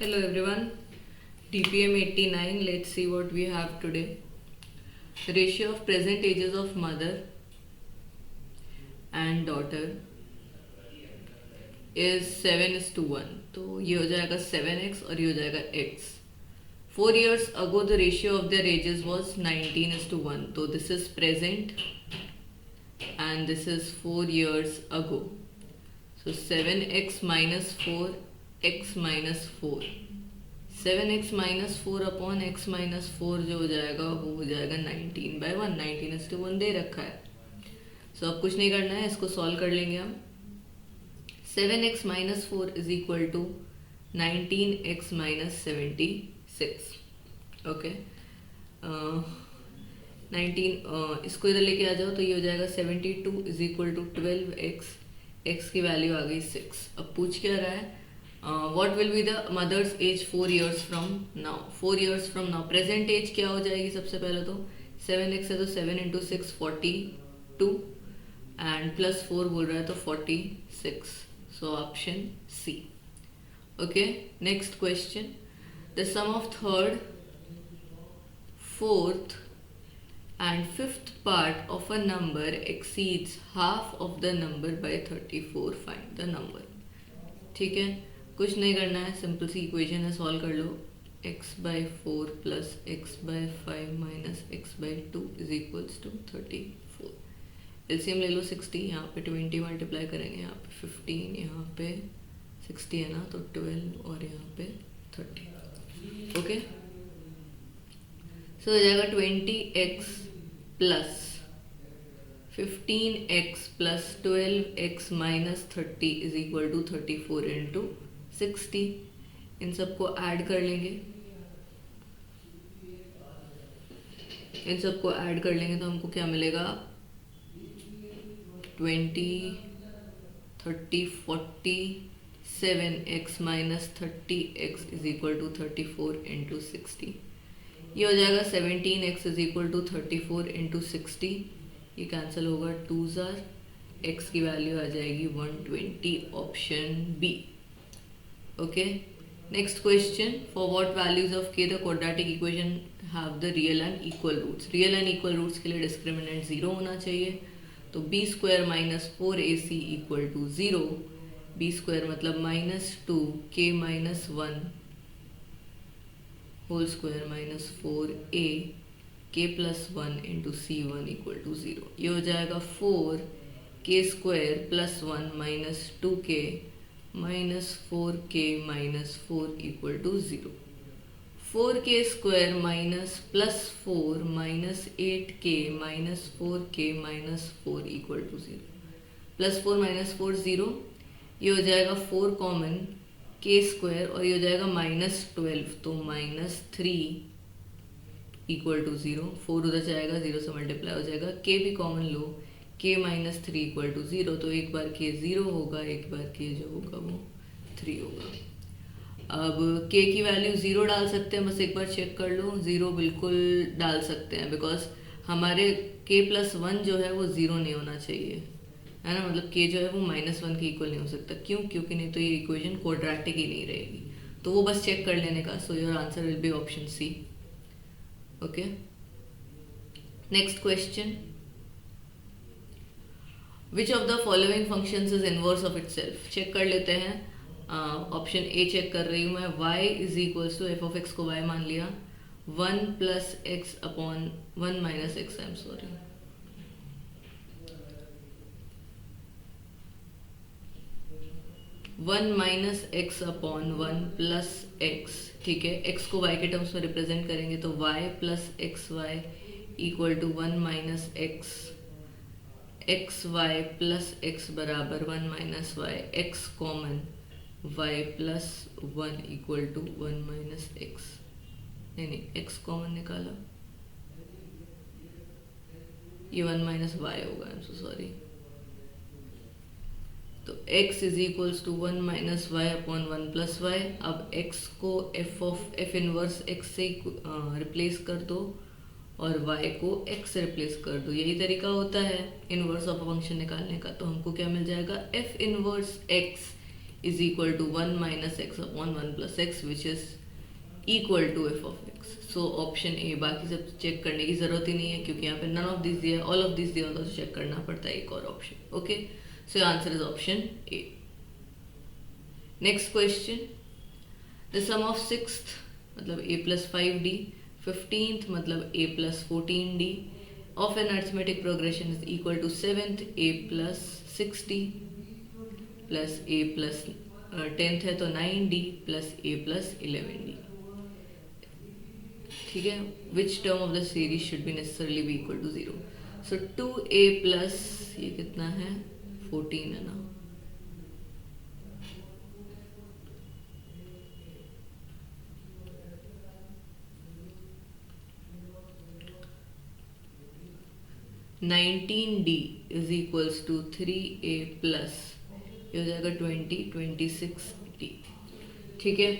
Hello everyone, TPM 89. Let's see what we have today. The ratio of present ages of mother and daughter is 7:1. तो ये हो जाएगा 7x और ये हो जाएगा x. 4 years ago the ratio of their ages was 19:1. So this is present and this is 4 years ago. So 7x minus 4, x minus 4. 7x minus 4 upon x minus 4 जो हो जाएगा वो हो जाएगा 19/1. 19:1 दे रखा है. सो अब कुछ नहीं करना है, इसको सॉल्व कर लेंगे हम. 7x minus 4 is equal to 19x minus 76. Okay, 19 इसको इधर लेके आ जाओ तो ये हो जाएगा 72 is equal to 12x. x की वैल्यू आ गई 6. अब पूछ क्या रहा है, what will be the mother's age 4 years from now. 4 years from now present age क्या हो जाएगी? सबसे पहले तो 7x है तो 7 इंटू 6 42 एंड प्लस 4 बोल रहा है तो 46. So option C. Okay, next question. The sum of third, fourth and fifth part of a number exceeds half of the number by 34. Find the number. ठीक है, कुछ नहीं करना है, सिंपल सी इक्वेशन है, सॉल्व कर लो. x/4 plus x/5 minus x/2 is equals to 34. LCM ले लो 60, यहाँ पे 20 मल्टीप्लाई करेंगे, यहाँ पे 15, यहाँ पे 60 है ना तो 12 और यहाँ पे 30. ओके, सो हो जाएगा 20x plus 15x plus 12x minus 30 is equal to 34 into 60. इन सबको ऐड कर लेंगे, तो हमको क्या मिलेगा? 20, 30, 47x minus 30x is equal to 34 into 60. ये हो जाएगा 17x is equal to 34 into 60. ये कैंसिल होगा, 2s आर, x की वैल्यू आ जाएगी 120. Option B. Okay, next question. For what values of k the quadratic equation have the real and equal roots. Real and equal roots के लिए discriminant 0 होना चाहिए. तो b² minus 4ac equal to 0. b² मतलब minus 2k minus 1 whole square minus 4a k plus 1 into c1 equal to 0. ये हो जाएगा 4k² plus 1 minus 2k minus 4k minus 4 equal to 0. 4k² minus plus 4 minus 8k minus 4k minus 4 equal to 0. Plus 4 minus 4 0. ये हो जाएगा 4 common k² और ये हो जाएगा माइनस 12 तो माइनस 3 इक्वल टू 0. 4 उधर जाएगा, 0 से मल्टीप्लाई हो जाएगा. k भी कॉमन लो, k माइनस 3 इक्वल टू 0. तो एक बार k 0 होगा, एक बार k जो होगा वो 3 होगा. अब k की वैल्यू 0 डाल सकते हैं, बस एक बार चेक कर लो. 0 बिल्कुल डाल सकते हैं बिकॉज हमारे k प्लस 1 जो है वो 0 नहीं होना चाहिए, है ना. मतलब k जो है वो -1 के इक्वल नहीं हो सकता. क्यों? क्योंकि नहीं तो ये इक्वेशन क्वाड्रेटिक ही नहीं रहेगी. तो वो बस चेक कर लेने का. So your answer will be option C. Okay, next question. Which of the following functions is inverse of itself. Check कर लेते हैं. ऑप्शन ए चेक कर रही हूँ मैं. y is equals to F of X को y मान लिया, 1 plus X upon 1 minus X. I am sorry, 1 minus X upon 1 plus X. ठीक है, x को y के टर्म्स में रिप्रेजेंट करेंगे तो y plus X Y equal to 1 minus X. X Y plus X बराबर 1 minus Y. X common, y plus 1 equal to 1 minus X. नहीं, x common निकाला, ये 1 माइनस वाई होगा. I am so sorry. तो x is equals to 1 minus Y upon 1 plus Y. अब x को f inverse x से replace कर दो और y को x से रिप्लेस कर दो. यही तरीका होता है इनवर्स ऑफ फंक्शन निकालने का. तो हमको क्या मिल जाएगा? f inverse x is equal to 1 minus X upon 1 plus X which is equal to F of X. So option A, बाकी सब चेक करने की ज़रूरत ही नहीं है क्योंकि यहाँ पे नन ऑफ दिस दिया है, ऑल ऑफ दिस दिया होता तो चेक करना पड़ता है एक और option. Okay, so answer is option A. Next question, the sum of sixth मतलब a प्लस 5d, 15th मतलब a plus 14d of an arithmetic progression is equal to 7th a plus 6d plus a प्लस 10th है तो 9d plus a plus 11d। ठीक है, which term of the series should be necessarily be equal to 0। So 2a plus ये कितना है 14 है ना, nineteen D is equals to 3a plus ये हो जाएगा 26d। ठीक है,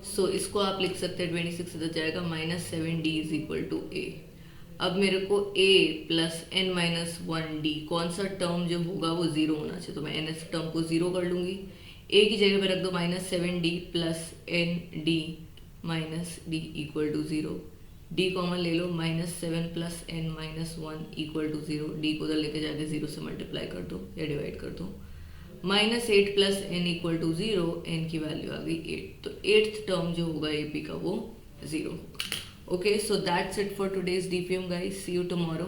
सो इसको आप लिख सकते हैं 26 इधर जाएगा -7d is equal to a। अब मेरे को a plus n minus 1d कौन सा टर्म जो होगा वो 0 होना चाहिए, तो मैं n टर्म को 0 कर लूँगी, a की जगह पे रख दो -7d plus n d minus d equal to 0। d common ले लो, -7 plus n minus 1 equal to 0, d को उधर लेके जाके 0 से मल्टीप्लाई कर दो या डिवाइड कर दो, -8 plus n equal to 0, n की वैल्यू आ गई 8, तो 8th टर्म जो होगा AP का वो 0 होगा। Okay, so that's it for today's DPM guys, see you tomorrow.